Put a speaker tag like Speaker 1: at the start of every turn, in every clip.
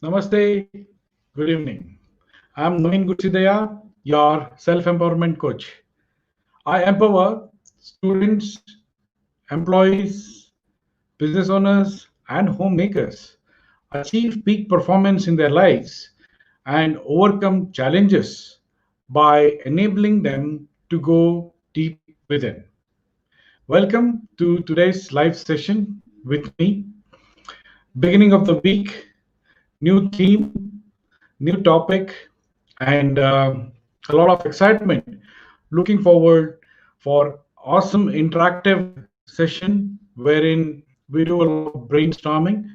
Speaker 1: Namaste, good evening. I'm Naveen Gutsidaya, your self-empowerment coach. I empower students, employees, business owners, and homemakers achieve peak performance in their lives and overcome challenges by enabling them to go deep within. Welcome to today's live session with me. Beginning of the week, new theme, new topic, and a lot of excitement. Looking forward for awesome interactive session wherein we do a lot of brainstorming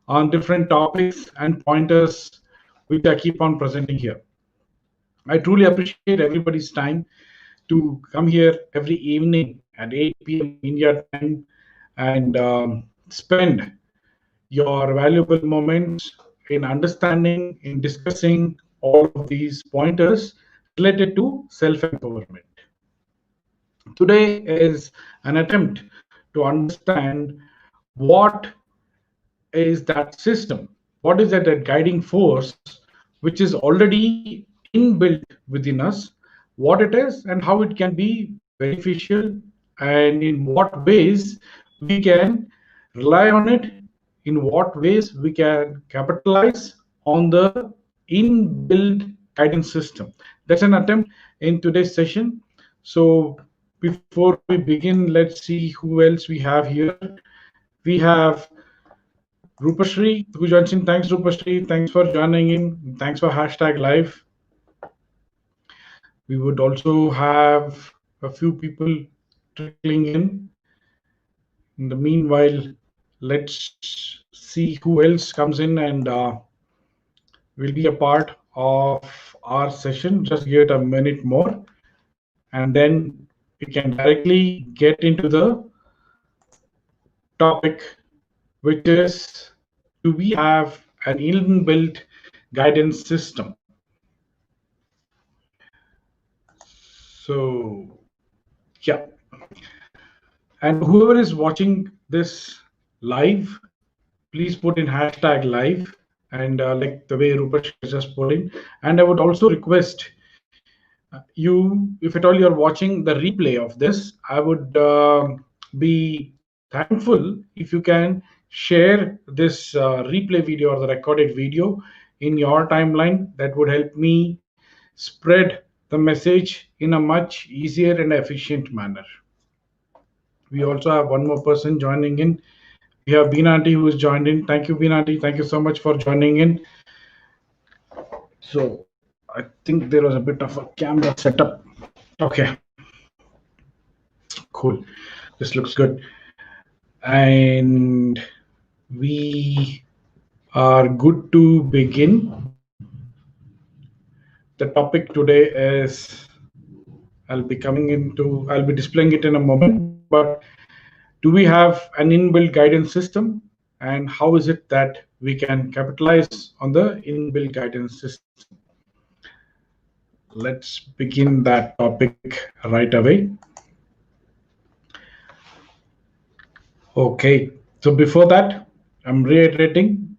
Speaker 1: on different topics and pointers which I keep on presenting here. I truly appreciate everybody's time to come here every evening at 8 p.m. India time and spend your valuable moments in understanding, in discussing all of these pointers related to self empowerment. Today is an attempt to understand what is that system, what is that guiding force which is already inbuilt within us, what it is, and how it can be beneficial, and in what ways we can rely on it, in what ways we can capitalize on the inbuilt guidance system. That's an attempt in today's session. So before we begin, let's see who else we have here. We have Rupashri who joins in. Thanks, Rupashri. Thanks for joining in. Thanks for hashtag live. We would also have a few people trickling in. In the meanwhile, let's see who else comes in and will be a part of our session. Just give it a minute more, and then we can directly get into the topic, which is, do we have an inbuilt guidance system? So, yeah. And whoever is watching this live, please put in hashtag live and like the way Rupesh has just put in. And I would also request you, if at all you're watching the replay of this, I would be thankful if you can share this replay video or the recorded video in your timeline. That would help me spread the message in a much easier and efficient manner. We also have one more person joining in. We have Beenanti who is joined in. Thank you, Beenanti. Thank you so much for joining in. So I think there was a bit of a camera setup. Okay, cool. This looks good. And we are good to begin. The topic today is, I'll be displaying it in a moment, but do we have an inbuilt guidance system, and how is it that we can capitalize on the inbuilt guidance system? Let's begin that topic right away. Okay, so before that, I'm reiterating,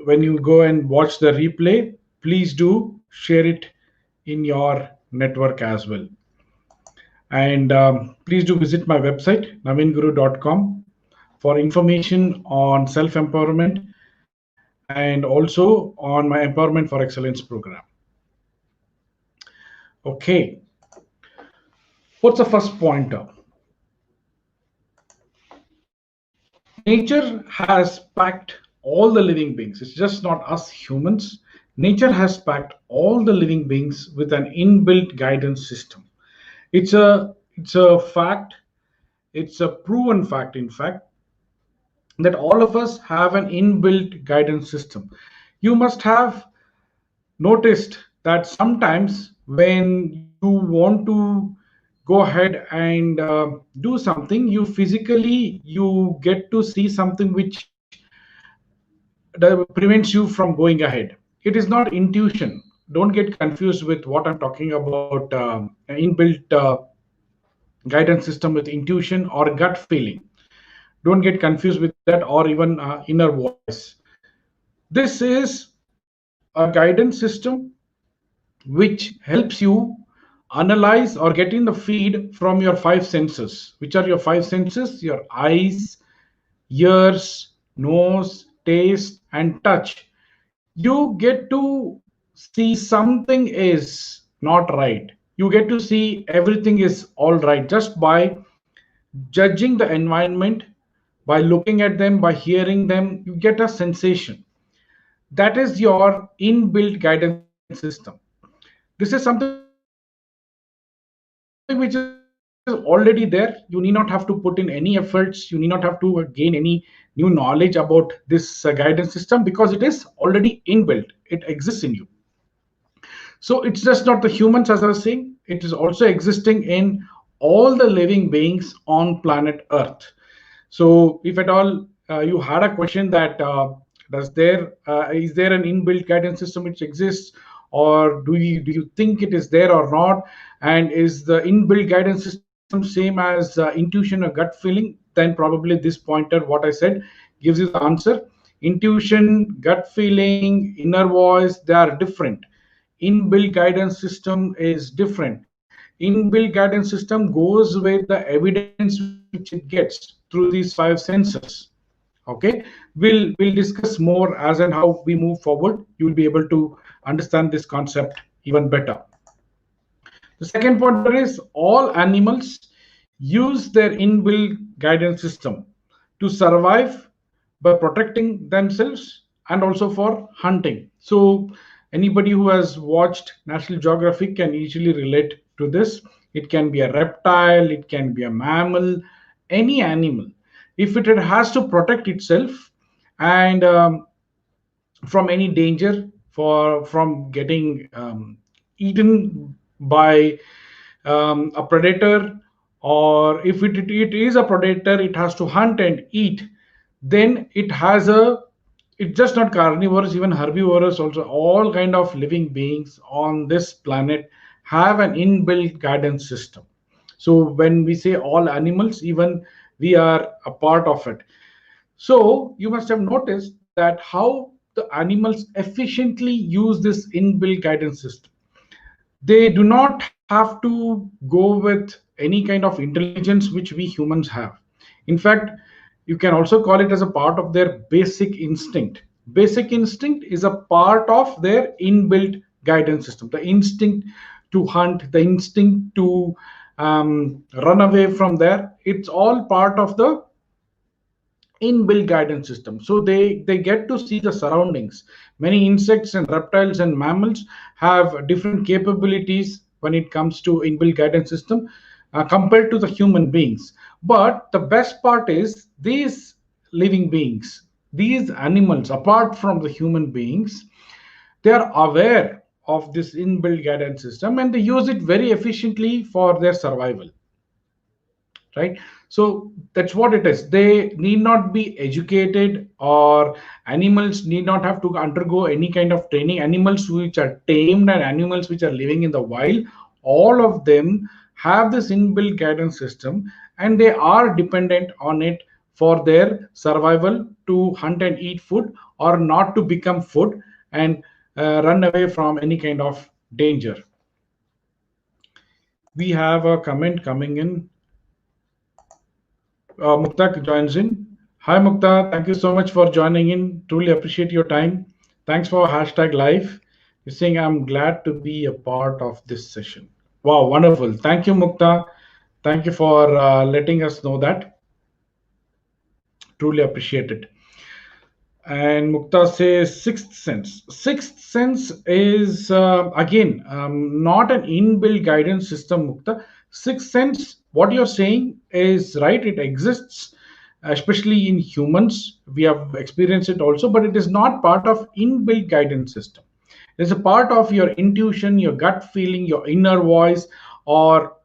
Speaker 1: when you go and watch the replay, please do share it in your network as well. And please do visit my website, naveenguru.com, for information on self empowerment and also on my Empowerment for Excellence program. Okay, what's the first pointer? Nature has packed all the living beings. It's just not us humans. Nature has packed all the living beings with an inbuilt guidance system. It's a fact. It's a proven fact, in fact, that all of us have an inbuilt guidance system. You must have noticed that sometimes when you want to go ahead and do something, you get to see something which that prevents you from going ahead. It is not intuition. Don't get confused with what I'm talking about, inbuilt guidance system with intuition or gut feeling. Don't get confused with that, or even inner voice. This is a guidance system which helps you analyze or get in the feed from your five senses. Which are your five senses? Your eyes, ears, nose, taste, and touch. You get to see something is not right. You get to see everything is all right just by judging the environment, by looking at them, by hearing them. You get a sensation. That is your inbuilt guidance system. This is something which is already there. You need not have to put in any efforts. You need not have to gain any new knowledge about this guidance system because it is already inbuilt. It exists in you. So it's just not the humans, as I was saying, it is also existing in all the living beings on planet Earth. So if at all you had a question that is there an inbuilt guidance system which exists, or do you think it is there or not? And is the inbuilt guidance system same as intuition or gut feeling? Then probably this pointer, what I said, gives you the answer. Intuition, gut feeling, inner voice, they are different. Inbuilt guidance system is different. Inbuilt guidance system goes with the evidence which it gets through these five senses. Okay, we'll discuss more as and how we move forward. You will be able to understand this concept even better. The second pointer is all animals use their inbuilt guidance system to survive by protecting themselves and also for hunting. So anybody who has watched National Geographic can easily relate to this. It can be a reptile, it can be a mammal, any animal. If it has to protect itself and from any danger, for from getting eaten by a predator, or if it is a predator, it has to hunt and eat, then it has a, it's just not carnivores, even herbivores also, all kind of living beings on this planet have an inbuilt guidance system. So when we say all animals, even we are a part of it. So you must have noticed that how the animals efficiently use this inbuilt guidance system. They do not have to go with any kind of intelligence which we humans have. In fact, you can also call it as a part of their basic instinct. Basic instinct is a part of their inbuilt guidance system. The instinct to hunt, the instinct to run away from there, it's all part of the inbuilt guidance system. So they get to see the surroundings. Many insects and reptiles and mammals have different capabilities when it comes to inbuilt guidance system compared to the human beings. But the best part is these living beings, these animals, apart from the human beings, they are aware of this inbuilt guidance system and they use it very efficiently for their survival, right? So that's what it is. They need not be educated, or animals need not have to undergo any kind of training. Animals which are tamed and animals which are living in the wild, all of them have this inbuilt guidance system and they are dependent on it for their survival, to hunt and eat food or not to become food and run away from any kind of danger. We have a comment coming in. Mukta joins in. Hi Mukta, thank you so much for joining in. Truly appreciate your time. Thanks for hashtag live. You're saying I'm glad to be a part of this session. Wow, wonderful. Thank you, Mukta. Thank you for letting us know that. Truly appreciate it. And Mukta says sixth sense. Sixth sense is again not an inbuilt guidance system, Mukta. Sixth sense, what you're saying is right. It exists, especially in humans. We have experienced it also, but it is not part of inbuilt guidance system. It's a part of your intuition, your gut feeling, your inner voice, or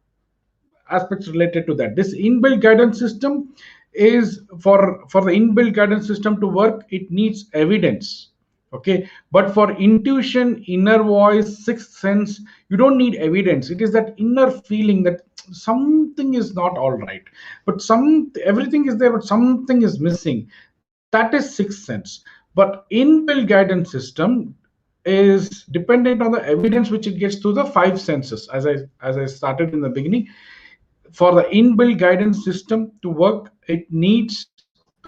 Speaker 1: aspects related to that. This inbuilt guidance system is for the inbuilt guidance system to work, it needs evidence. Okay, but for intuition, inner voice, sixth sense, you don't need evidence. It is that inner feeling that something is not all right, but some everything is there, but something is missing. That is sixth sense. But inbuilt guidance system is dependent on the evidence which it gets through the five senses. As I started in the beginning, for the inbuilt guidance system to work, it needs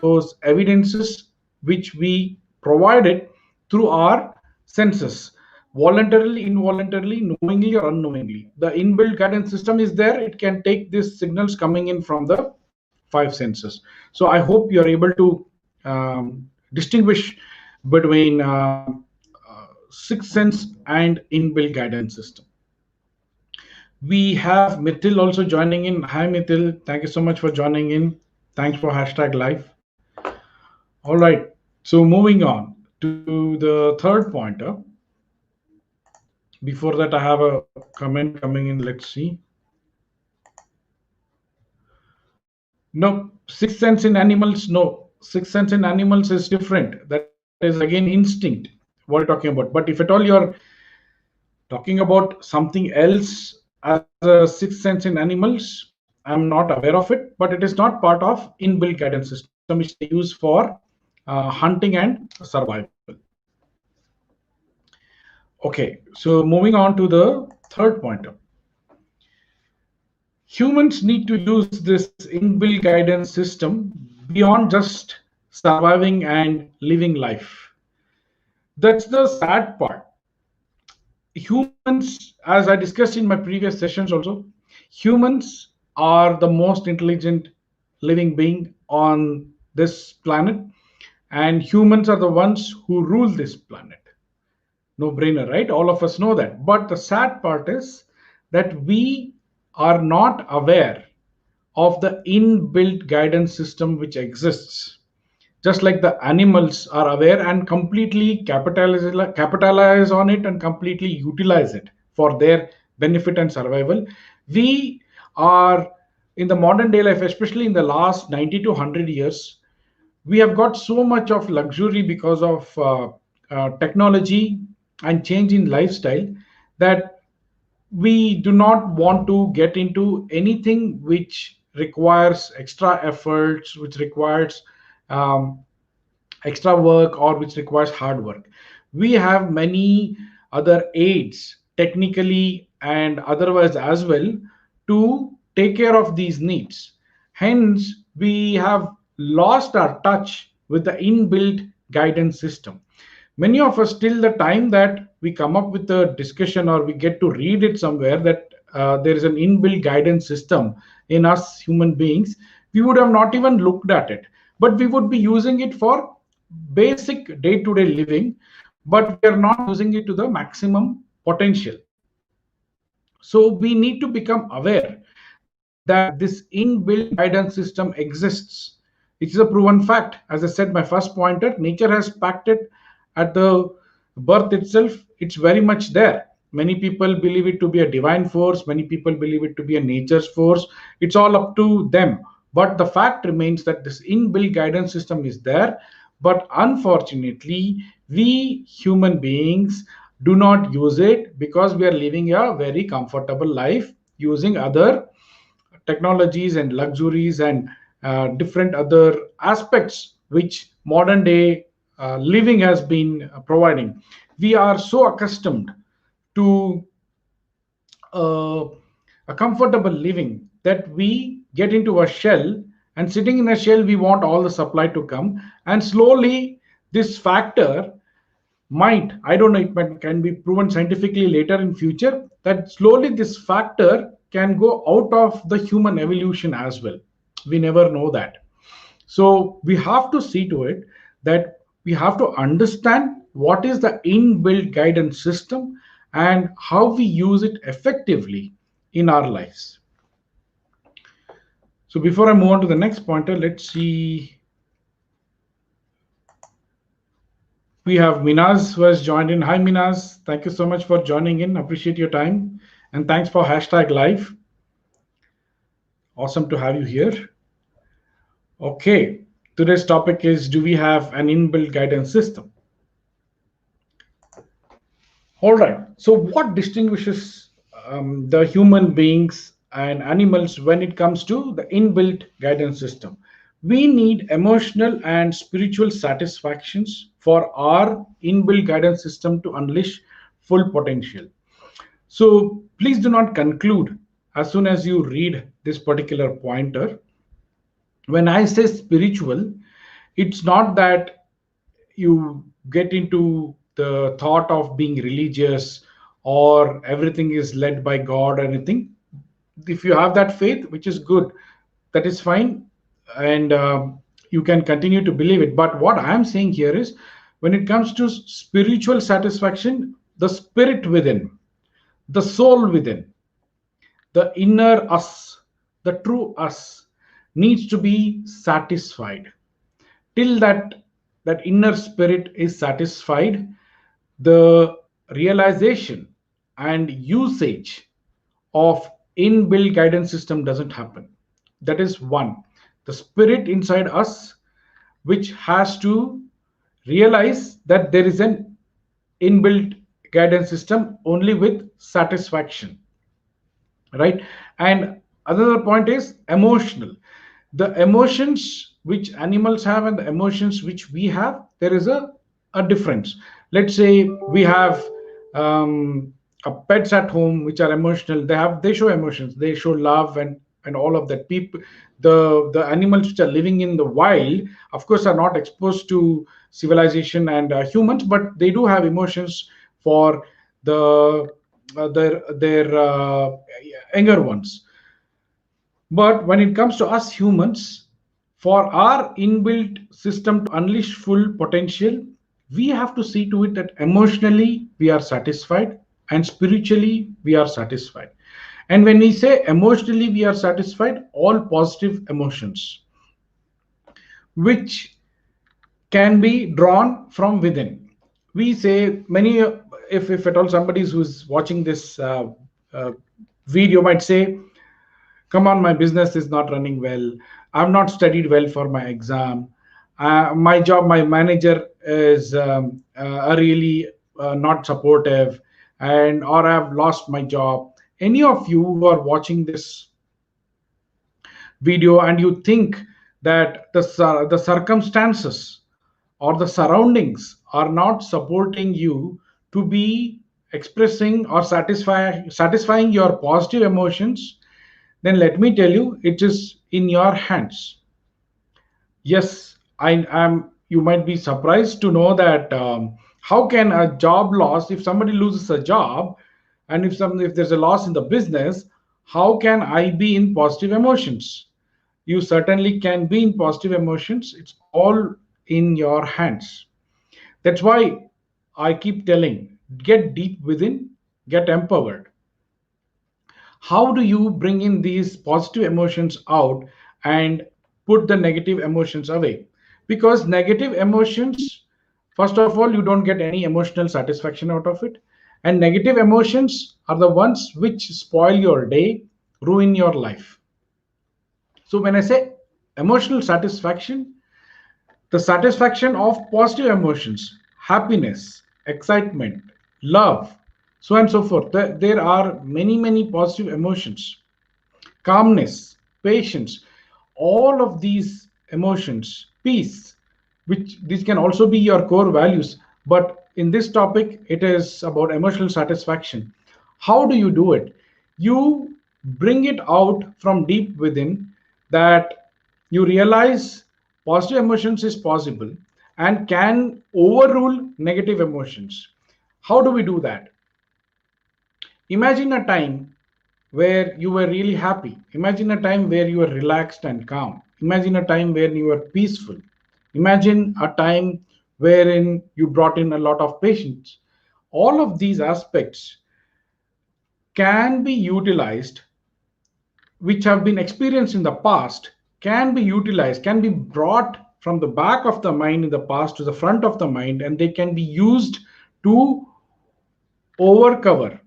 Speaker 1: those evidences which we provided through our senses, voluntarily, involuntarily, knowingly or unknowingly. The inbuilt guidance system is there. It can take these signals coming in from the five senses. So I hope you are able to distinguish between sixth sense and inbuilt guidance system. We have Mithil also joining in. Hi, Mithil. Thank you so much for joining in. Thanks for hashtag live. All right. So moving on to the third pointer. Before that, I have a comment coming in. Let's see. No, sixth sense in animals. No, sixth sense in animals is different. That is again instinct. What you're talking about. But if at all you're talking about something else as a sixth sense in animals, I'm not aware of it, but it is not part of inbuilt guidance system which they use for hunting and survival. Okay, so moving on to the third pointer. Humans need to use this inbuilt guidance system beyond just surviving and living life. That's the sad part. Humans, as I discussed in my previous sessions also, humans are the most intelligent living being on this planet, and humans are the ones who rule this planet. No brainer, right? All of us know that. But the sad part is that we are not aware of the inbuilt guidance system which exists. Just like the animals are aware and completely capitalize on it and completely utilize it for their benefit and survival, we are in the modern day life, especially in the last 90 to 100 years, we have got so much of luxury because of technology and change in lifestyle that we do not want to get into anything which requires extra efforts, which requires um, extra work, or which requires hard work. We have many other aids, technically and otherwise as well, to take care of these needs. Hence, we have lost our touch with the inbuilt guidance system. Many of us, till the time that we come up with a discussion or we get to read it somewhere that there is an inbuilt guidance system in us human beings, we would have not even looked at it, but we would be using it for basic day-to-day living, but we are not using it to the maximum potential. So we need to become aware that this inbuilt guidance system exists. It is a proven fact. As I said, my first pointer, nature has packed it at the birth itself. It's very much there. Many people believe it to be a divine force. Many people believe it to be a nature's force. It's all up to them. But the fact remains that this inbuilt guidance system is there. But unfortunately, we human beings do not use it because we are living a very comfortable life using other technologies and luxuries and different other aspects which modern day living has been providing. We are so accustomed to uh, a comfortable living that we get into a shell, and sitting in a shell we want all the supply to come, and slowly this factor might, I don't know, it might, can be proven scientifically later in future, that slowly this factor can go out of the human evolution as well. We never know that. So we have to see to it that we have to understand what is the inbuilt guidance system and how we use it effectively in our lives. So before I move on to the next pointer, let's see. We have Minaz who has joined in. Hi, Minaz. Thank you so much for joining in. Appreciate your time. And thanks for hashtag live. Awesome to have you here. Okay. Today's topic is, do we have an inbuilt guidance system? All right. So what distinguishes the human beings and animals when it comes to the inbuilt guidance system? We need emotional and spiritual satisfactions for our inbuilt guidance system to unleash full potential. So please do not conclude as soon as you read this particular pointer. When I say spiritual, it's not that you get into the thought of being religious or everything is led by God or anything. If you have that faith, which is good, that is fine, and you can continue to believe it. But what I'm saying here is, when it comes to spiritual satisfaction, the spirit within, the soul within, the inner us, the true us, needs to be satisfied. Till that inner spirit is satisfied, the realization and usage of inbuilt guidance system doesn't happen. That is one, the spirit inside us, which has to realize that there is an inbuilt guidance system only with satisfaction, right? And another point is emotional. The emotions which animals have and the emotions which we have, there is a difference. Let's say we have pets at home which are emotional. They show emotions, they show love and all of that. People, the animals which are living in the wild, of course, are not exposed to civilization and humans, but they do have emotions for the their younger ones. But when it comes to us humans, for our inbuilt system to unleash full potential, we have to see to it that emotionally we are satisfied and spiritually we are satisfied. And when we say emotionally we are satisfied, all positive emotions, which can be drawn from within. We say many, if at all somebody who's watching this uh, video might say, come on, my business is not running well, I've not studied well for my exam, my job, my manager is really not supportive, and or I've lost my job. Any of you who are watching this video and you think that the circumstances or the surroundings are not supporting you to be expressing or satisfying your positive emotions, then let me tell you, it is in your hands. Yes, I am. You might be surprised to know that how can a job loss, if somebody loses a job, and if there's a loss in the business, how can I be in positive emotions? You certainly can be in positive emotions. It's all in your hands. That's why I keep telling, get deep within, get empowered. How do you bring in these positive emotions out and put the negative emotions away? Because negative emotions, first of all, you don't get any emotional satisfaction out of it, and negative emotions are the ones which spoil your day, ruin your life. So when I say emotional satisfaction, the satisfaction of positive emotions, happiness, excitement, love, so on and so forth. There are many positive emotions, calmness, patience, all of these emotions, peace, which these can also be your core values. But in this topic, it is about emotional satisfaction. How do you do it? You bring it out from deep within, that you realize positive emotions is possible and can overrule negative emotions. How do we do that? Imagine a time where you were really happy. Imagine a time where you were relaxed and calm. Imagine a time where you were peaceful. Imagine a time wherein you brought in a lot of patience. All of these aspects can be utilized, which have been experienced in the past, can be utilized, can be brought from the back of the mind in the past to the front of the mind, and they can be used to overcover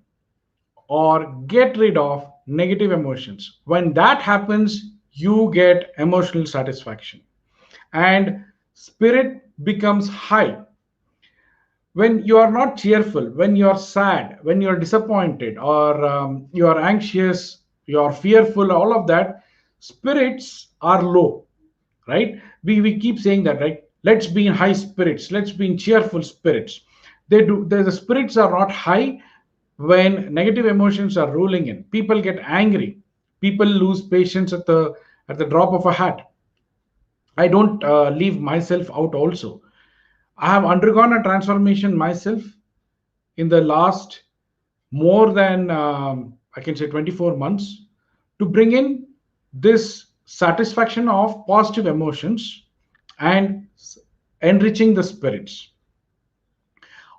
Speaker 1: or get rid of negative emotions. When that happens, you get emotional satisfaction and spirit becomes high. When you are not cheerful, when you are sad, when you are disappointed, or you are anxious, you are fearful, all of that, spirits are low, right? We keep saying that, right? Let's be in high spirits. Let's be in cheerful spirits. The spirits are not high when negative emotions are ruling in. People get angry. People lose patience at the drop of a hat. I don't leave myself out also. I have undergone a transformation myself in the last more than I can say 24 months to bring in this satisfaction of positive emotions and enriching the spirits.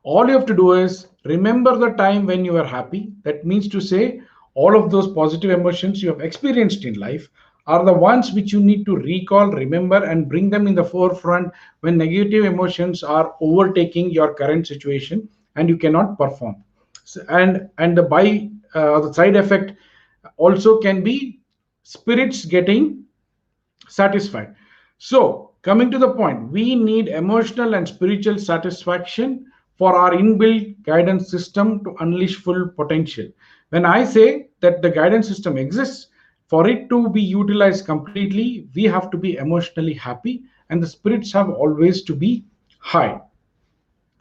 Speaker 1: All you have to do is remember the time when you were happy. That means to say, all of those positive emotions you have experienced in life are the ones which you need to recall, remember, and bring them in the forefront when negative emotions are overtaking your current situation and you cannot perform. And the side effect also can be spirits getting satisfied. So, coming to the point, we need emotional and spiritual satisfaction for our inbuilt guidance system to unleash full potential. When I say that the guidance system exists, for it to be utilized completely, we have to be emotionally happy, and the spirits have always to be high.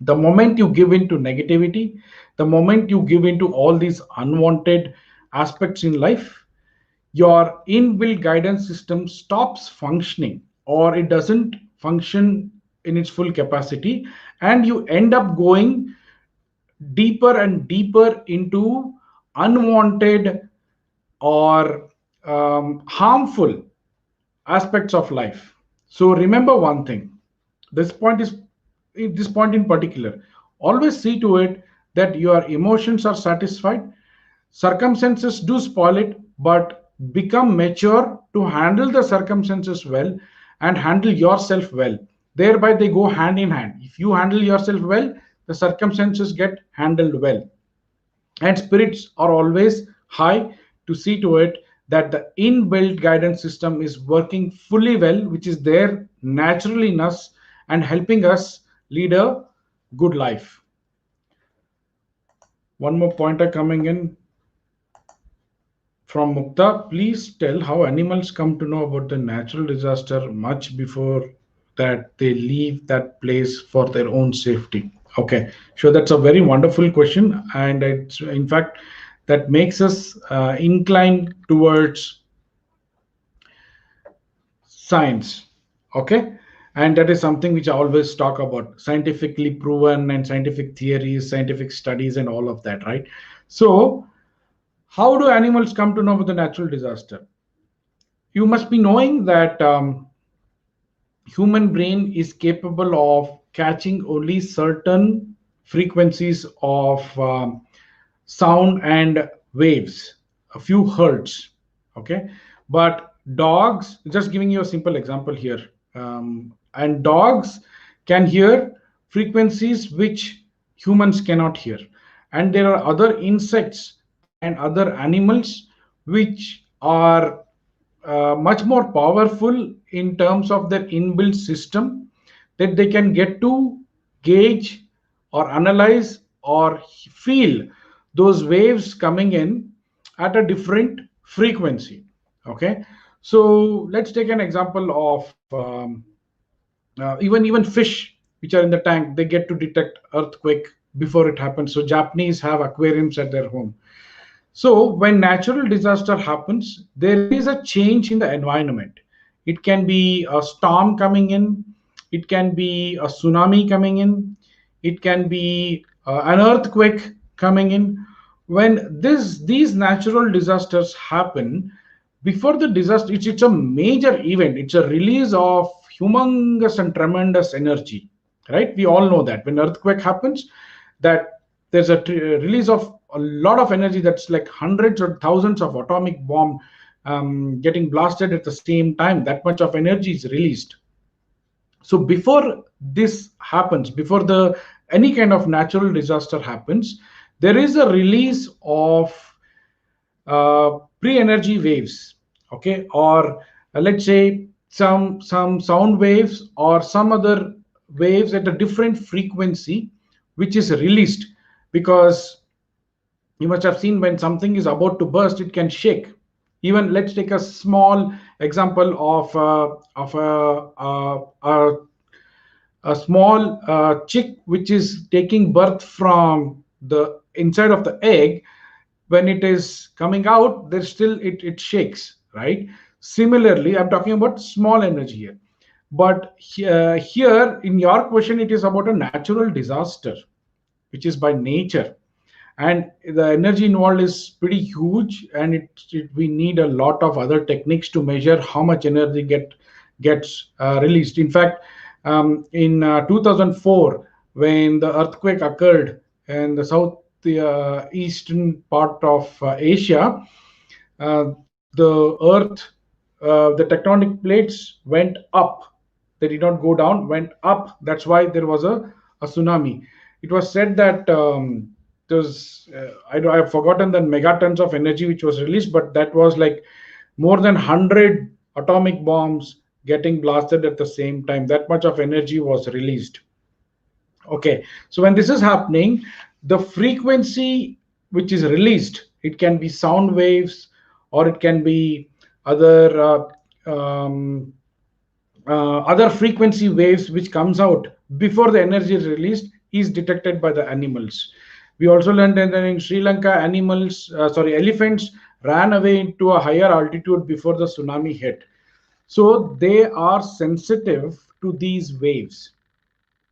Speaker 1: The moment you give into negativity, the moment you give into all these unwanted aspects in life, your inbuilt guidance system stops functioning, or it doesn't function in its full capacity, and you end up going deeper and deeper into unwanted or harmful aspects of life. So remember one thing. This point is this point in particular. Always see to it that your emotions are satisfied. Circumstances do spoil it, but become mature to handle the circumstances well and handle yourself well. Thereby, they go hand in hand. If you handle yourself well, the circumstances get handled well. And spirits are always high to see to it that the inbuilt guidance system is working fully well, which is there naturally in us and helping us lead a good life. One more pointer coming in from Mukta. Please tell how animals come to know about the natural disaster much before that they leave that place for their own safety. Okay, sure. That's a very wonderful question, and it's in fact that makes us inclined towards science. Okay, and that is something which I always talk about: scientifically proven and scientific theories, scientific studies, and all of that. Right. So, how do animals come to know about the natural disaster? You must be knowing that human brain is capable of catching only certain frequencies of sound and waves, a few hertz. Okay, but dogs, just giving you a simple example here, and dogs can hear frequencies which humans cannot hear, and there are other insects and other animals which are much more powerful in terms of their inbuilt system, that they can get to gauge or analyze or feel those waves coming in at a different frequency. Okay, so let's take an example of even fish which are in the tank, they get to detect earthquake before it happens. So Japanese have aquariums at their home. So when natural disaster happens, there is a change in the environment. It can be a storm coming in, it can be a tsunami coming in, it can be an earthquake coming in. When these natural disasters happen, before the disaster, it's a major event. It's a release of humongous and tremendous energy, right? We all know that when earthquake happens, that there's a release of a lot of energy, that's like hundreds or thousands of atomic bomb getting blasted at the same time. That much of energy is released. So before this happens, before the any kind of natural disaster happens, there is a release of pre-energy waves. Okay, or let's say some sound waves or some other waves at a different frequency which is released, because you must have seen when something is about to burst, it can shake. Even let's take a small example of a a small chick which is taking birth from the inside of the egg. When it is coming out, there's still it shakes, right? Similarly, I'm talking about small energy here. But here in your question, it is about a natural disaster, which is by nature, and the energy involved is pretty huge, and we need a lot of other techniques to measure how much energy gets released. In fact, in 2004, when the earthquake occurred in the south eastern part of Asia, the earth, the tectonic plates went up. They did not go down, went up. That's why there was a tsunami. It was said that there's, I have forgotten the megatons of energy which was released, but that was like more than 100 atomic bombs getting blasted at the same time. That much of energy was released. Okay, so when this is happening, the frequency which is released, it can be sound waves, or it can be other other frequency waves which comes out before the energy is released, is detected by the animals. We also learned that in Sri Lanka, elephants ran away into a higher altitude before the tsunami hit. So they are sensitive to these waves.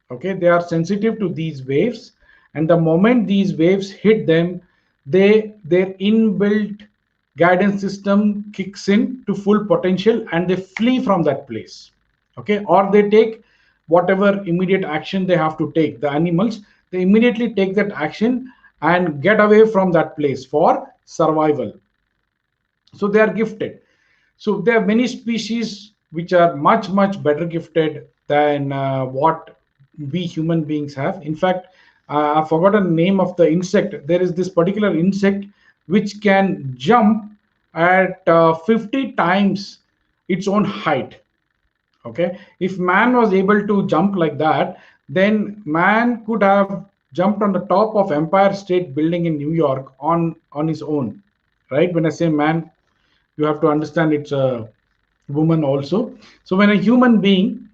Speaker 1: Okay, they are sensitive to these waves, and the moment these waves hit them, their inbuilt guidance system kicks in to full potential, and they flee from that place. Okay, or they take whatever immediate action they have to take. The animals, they immediately take that action and get away from that place for survival. So they are gifted. So there are many species which are much better gifted than what we human beings have. In fact, I've forgotten the name of the insect. There is this particular insect which can jump at 50 times its own height. Okay, if man was able to jump like that, then man could have jumped on the top of Empire State Building in New York on his own, right? When I say man, you have to understand it's a woman also. So when a human being,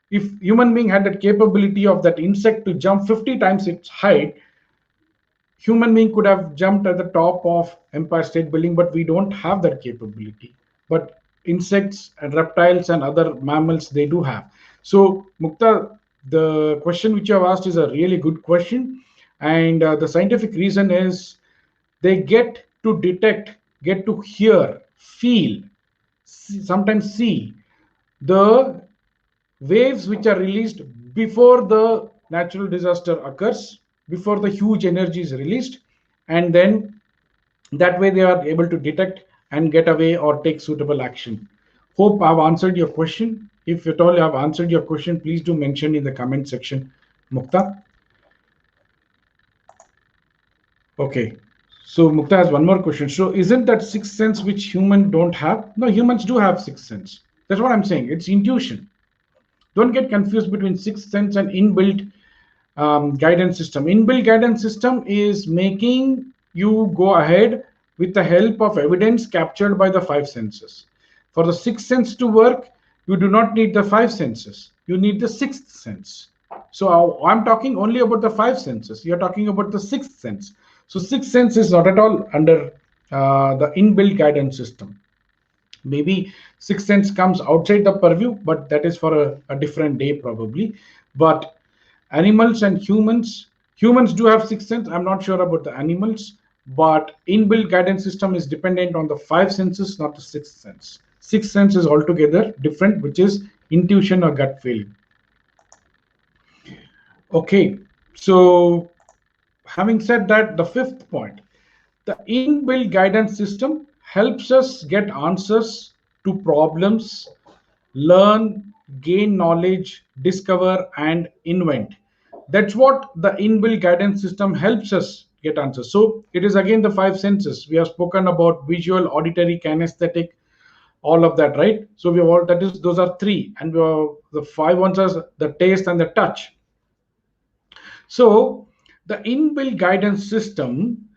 Speaker 1: if human being had that capability of that insect to jump 50 times its height, human being could have jumped at the top of Empire State Building, but we don't have that capability. But insects and reptiles and other mammals, they do have. So Mukta, the question which you have asked is a really good question, and the scientific reason is they get to detect, get to hear, feel, sometimes see the waves which are released before the natural disaster occurs, before the huge energy is released, and then that way they are able to detect and get away or take suitable action. Hope I've answered your question. If at all I've answered your question, please do mention in the comment section, Mukta. Okay. So Mukta has one more question. So isn't that sixth sense which humans don't have? No, humans do have sixth sense. That's what I'm saying. It's intuition. Don't get confused between sixth sense and inbuilt guidance system. Inbuilt guidance system is making you go ahead with the help of evidence captured by the five senses. For the sixth sense to work, you do not need the five senses. You need the sixth sense. So I'm talking only about the five senses. You're talking about the sixth sense. So sixth sense is not at all under the inbuilt guidance system. Maybe sixth sense comes outside the purview, but that is for a different day probably. But animals and humans do have sixth sense. I'm not sure about the animals, but inbuilt guidance system is dependent on the five senses, not the sixth sense. Sixth sense is altogether different, which is intuition or gut feeling. Okay, so having said that, the fifth point, the inbuilt guidance system helps us get answers to problems, learn, gain knowledge, discover, and invent. That's what the inbuilt guidance system helps us get answers. So it is again the five senses. We have spoken about visual, auditory, kinesthetic, all of that, right? So we all, that is, those are three, and the five ones are the taste and the touch. So the inbuilt guidance system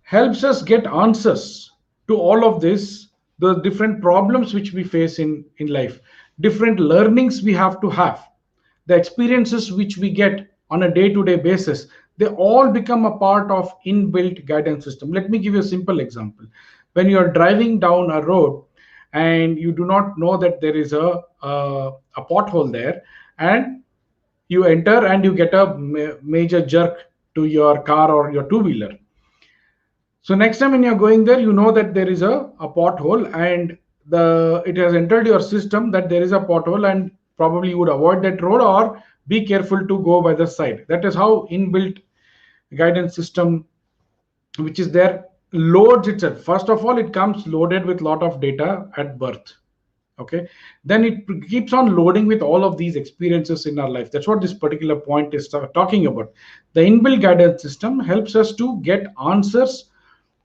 Speaker 1: helps us get answers to all of this, the different problems which we face in life, different learnings we have to have. the experiences which we get on a day-to-day basis, they all become a part of inbuilt guidance system. Let me give you a simple example. When you are driving down a road and you do not know that there is a pothole there, and you enter and you get a major jerk to your car or your two-wheeler. So next time when you're going there, you know that there is a pothole, and it has entered your system that there is a pothole, and probably you would avoid that road or be careful to go by the side. That is how inbuilt guidance system which is there loads itself. First of all, it comes loaded with lot of data at birth. Okay, then it keeps on loading with all of these experiences in our life. That's what this particular point is talking about. The inbuilt guidance system helps us to get answers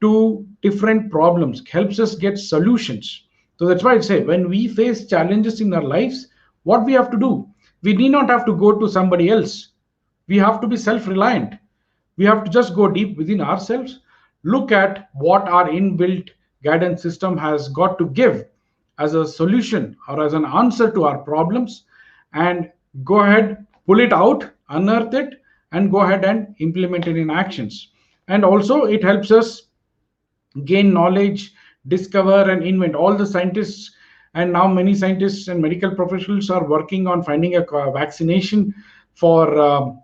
Speaker 1: to different problems, helps us get solutions. So that's why I say when we face challenges in our lives, what we have to do, we need not have to go to somebody else. We have to be self-reliant. We have to just go deep within ourselves, look at what our inbuilt guidance system has got to give as a solution or as an answer to our problems, and go ahead, pull it out, unearth it, and go ahead and implement it in actions. And also it helps us gain knowledge, discover, and invent. All the scientists, and now many scientists and medical professionals are working on finding a vaccination for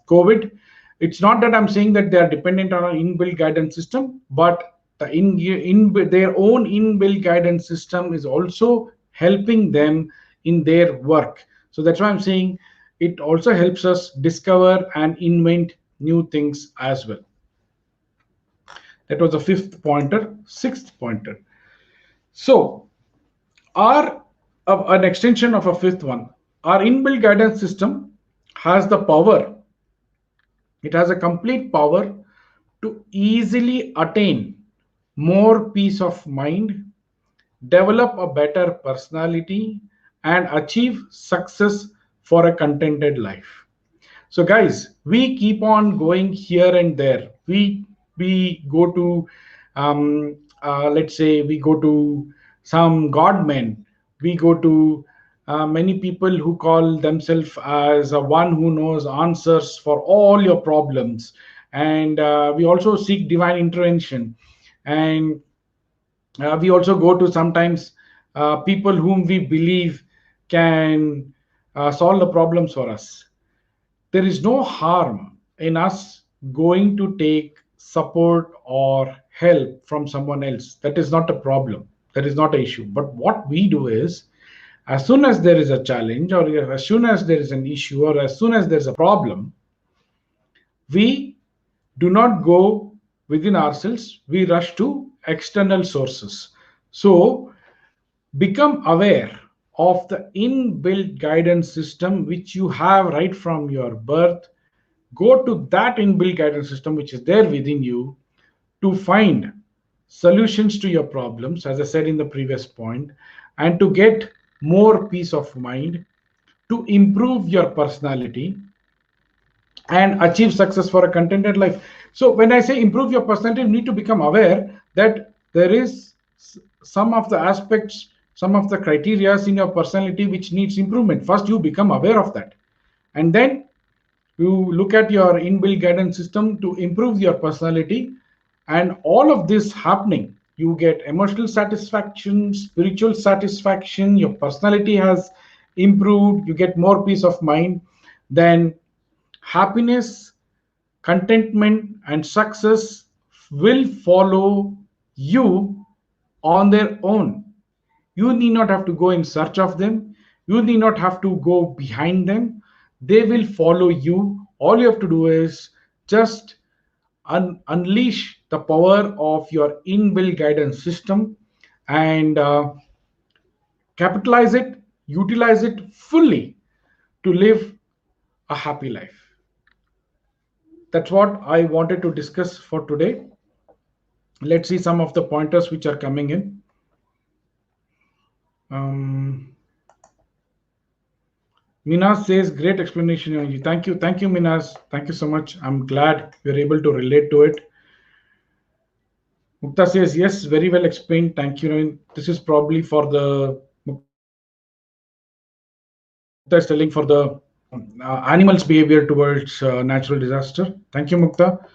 Speaker 1: COVID. It's not that I'm saying that they are dependent on an inbuilt guidance system, but their own inbuilt guidance system is also helping them in their work. So that's why I'm saying it also helps us discover and invent new things as well. That was the fifth pointer. Sixth pointer. So, an extension of a fifth one, our inbuilt guidance system has the power. It has a complete power to easily attain more peace of mind, develop a better personality, and achieve success for a contented life. So guys, we keep on going here and there. We go to let's say we go to some godmen. We go to many people who call themselves as a one who knows answers for all your problems, and we also seek divine intervention. And we also go to sometimes people whom we believe can solve the problems for us. There is no harm in us going to take support or help from someone else. That is not a problem. That is not an issue. But what we do is, as soon as there is a challenge, or as soon as there is an issue, or as soon as there's a problem, we do not go within ourselves. We rush to external sources. So become aware of the inbuilt guidance system which you have right from your birth. Go to that inbuilt guidance system which is there within you to find solutions to your problems, as I said in the previous point, and to get more peace of mind, to improve your personality, and achieve success for a contented life. So when I say improve your personality, you need to become aware that there is some of the aspects, some of the criterias in your personality which needs improvement. First you become aware of that, and then you look at your inbuilt guidance system to improve your personality. And all of this happening, you get emotional satisfaction, spiritual satisfaction, your personality has improved, you get more peace of mind. Then happiness, contentment, and success will follow you on their own. You need not have to go in search of them. You need not have to go behind them. They will follow you. All you have to do is just unleash the power of your inbuilt guidance system, and capitalize it, utilize it fully to live a happy life. That's what I wanted to discuss for today. Let's see some of the pointers which are coming in. Minas says, great explanation. Thank you. Thank you, Minas. Thank you so much. I'm glad we're able to relate to it. Mukta says, yes, very well explained. Thank you. This is probably for the Mukta is telling for the animals' behavior towards natural disaster. Thank you, Mukta.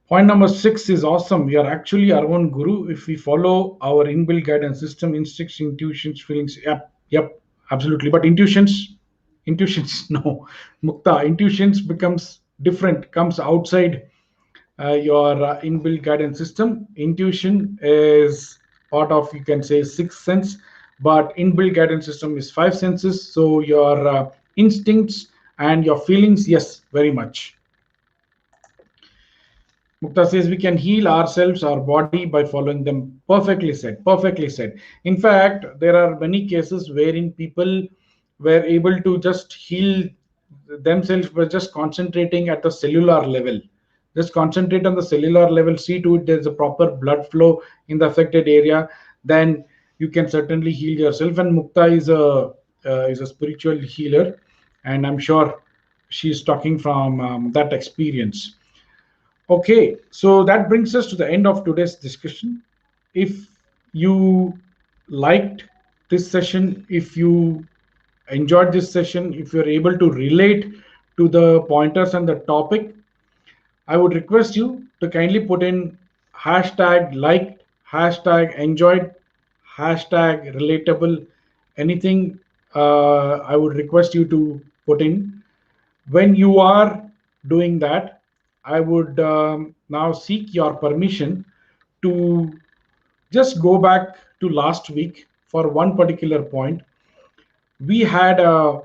Speaker 1: Point number 6 is awesome. We are actually our own guru if we follow our inbuilt guidance system, instincts, intuitions, feelings. Yep, yep, absolutely. But intuitions, no. Mukta, intuitions becomes different, comes outside your inbuilt guidance system. Intuition is part of, you can say, sixth sense, but inbuilt guidance system is five senses. So your instincts and your feelings, yes, very much. Mukta says we can heal ourselves, our body by following them. Perfectly said. Perfectly said. In fact, there are many cases wherein people were able to just heal themselves by just concentrating at the cellular level. Just concentrate on the cellular level, see to it there's a proper blood flow in the affected area, then you can certainly heal yourself. And Mukta is a spiritual healer, and I'm sure she's talking from that experience. Okay, so that brings us to the end of today's discussion. If you liked this session, if you enjoyed this session, if you're able to relate to the pointers and the topic, I would request you to kindly put in hashtag liked, hashtag enjoyed, hashtag relatable, anything I would request you to put in. When you are doing that, I would now seek your permission to just go back to last week for one particular point. We had a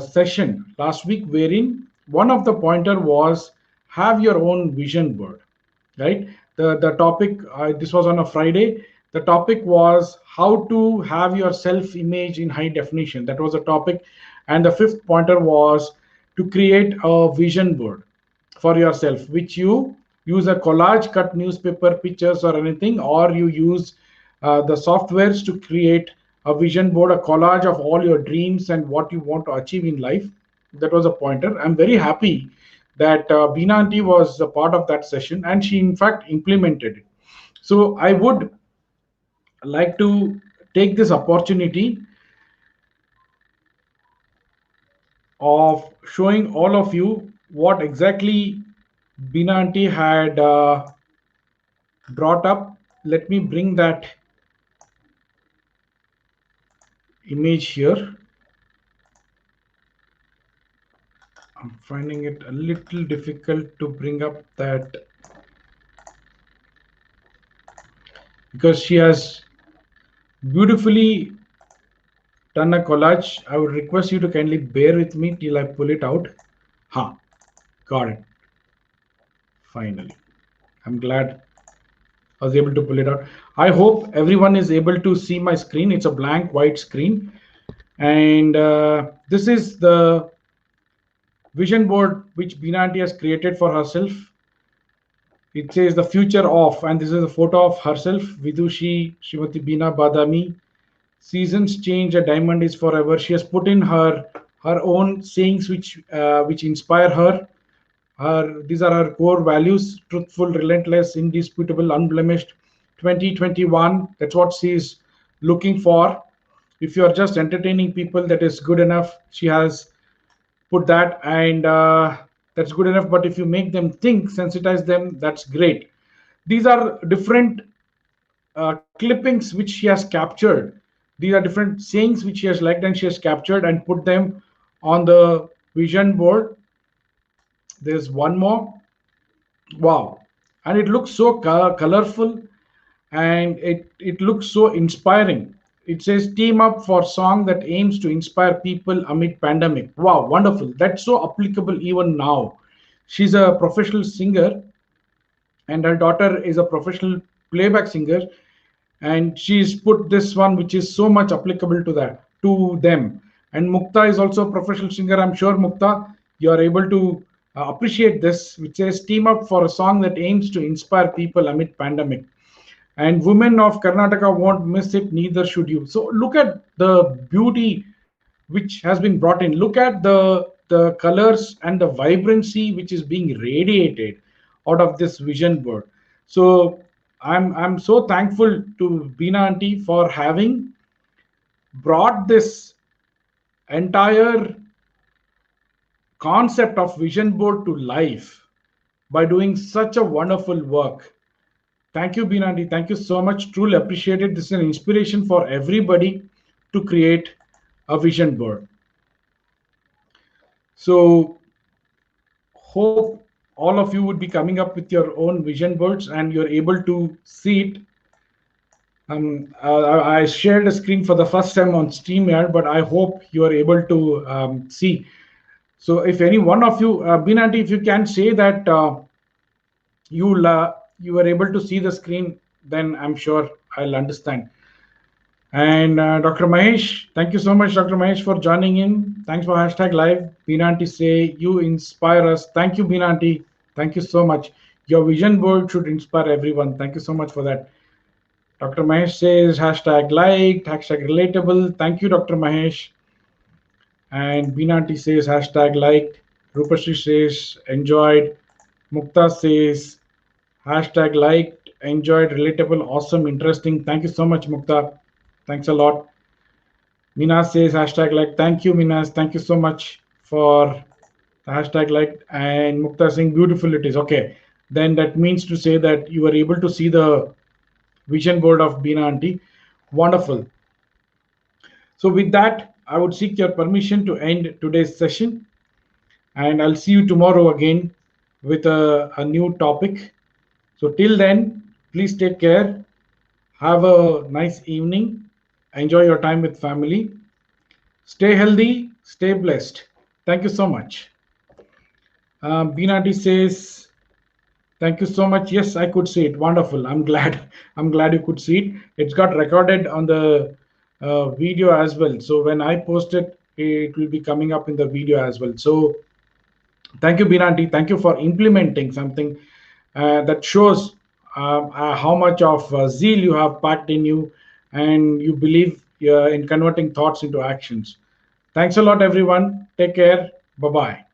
Speaker 1: session last week wherein one of the pointer was have your own vision board, right? The topic, this was on a Friday. The topic was how to have your self image in high definition. That was a topic. And the fifth pointer was to create a vision board for yourself, which you use a collage, cut newspaper pictures or anything, or you use the softwares to create a vision board, a collage of all your dreams and what you want to achieve in life. That was a pointer. I'm very happy that Beena Aunty was a part of that session, and she in fact implemented it. So I would like to take this opportunity of showing all of you what exactly Beena Aunty had brought up. Let me bring that image here. I'm finding it a little difficult to bring up that because she has beautifully done a collage. I would request you to kindly bear with me till I pull it out. Got it. Finally. I'm glad I was able to pull it out. I hope everyone is able to see my screen. It's a blank white screen. And this is the vision board which Beena Aunty has created for herself. It says the future of, and this is a photo of herself, Vidushi Srimati Beena Badami. Seasons change, a diamond is forever. She has put in her own sayings which inspire her. These are her core values: truthful, relentless, indisputable, unblemished. 2021. That's what she is looking for. If you are just entertaining people, that is good enough. She has put that, and that's good enough. But if you make them think, sensitize them, that's great. These are different clippings which she has captured. These are different sayings which she has liked and she has captured and put them on the vision board. There's one more. Wow. And it looks so colorful, and it looks so inspiring. It says team up for song that aims to inspire people amid pandemic. Wow, wonderful. That's so applicable even now. She's a professional singer, and her daughter is a professional playback singer, and she's put this one which is so much applicable to them. And Mukta is also a professional singer. I'm sure, Mukta, you are able to appreciate this, which says team up for a song that aims to inspire people amid pandemic. And women of Karnataka won't miss it, neither should you. So look at the beauty which has been brought in. Look at the colors and the vibrancy which is being radiated out of this vision board. So I'm so thankful to Beena Aunty for having brought this entire concept of vision board to life by doing such a wonderful work. Thank you, Binanti. Thank you so much. Truly appreciate it. This is an inspiration for everybody to create a vision board. So, hope all of you would be coming up with your own vision boards and you're able to see it. I shared a screen for the first time on StreamYard, but I hope you are able to see. So, if any one of you, Binanti, if you can say that you were able to see the screen, then I'm sure I'll understand. And Dr. Mahesh, thank you so much, Dr. Mahesh, for joining in. Thanks for hashtag live. Binanti say you inspire us. Thank you, Binanti. Thank you so much. Your vision board should inspire everyone. Thank you so much for that. Dr. Mahesh says hashtag liked, hashtag relatable. Thank you, Dr. Mahesh. And Binanti says hashtag liked. Rupashri says enjoyed. Mukta says hashtag liked, enjoyed, relatable, awesome, interesting. Thank you so much, Mukta. Thanks a lot. Minas says hashtag like. Thank you, Minas. Thank you so much for the hashtag like. And Mukta saying beautiful it is. Okay. Then that means to say that you were able to see the vision board of Bina Auntie. Wonderful. So with that, I would seek your permission to end today's session. And I'll see you tomorrow again with a new topic. So till then, please take care. Have a nice evening. Enjoy your time with family. Stay healthy, stay blessed. Thank you so much. Binati says, thank you so much. Yes, I could see it. Wonderful. I'm glad. I'm glad you could see it. It's got recorded on the video as well. So when I post it, it will be coming up in the video as well. So thank you, Binati. Thank you for implementing something that shows how much of zeal you have packed in you and you believe in converting thoughts into actions. Thanks a lot, everyone. Take care. Bye-bye.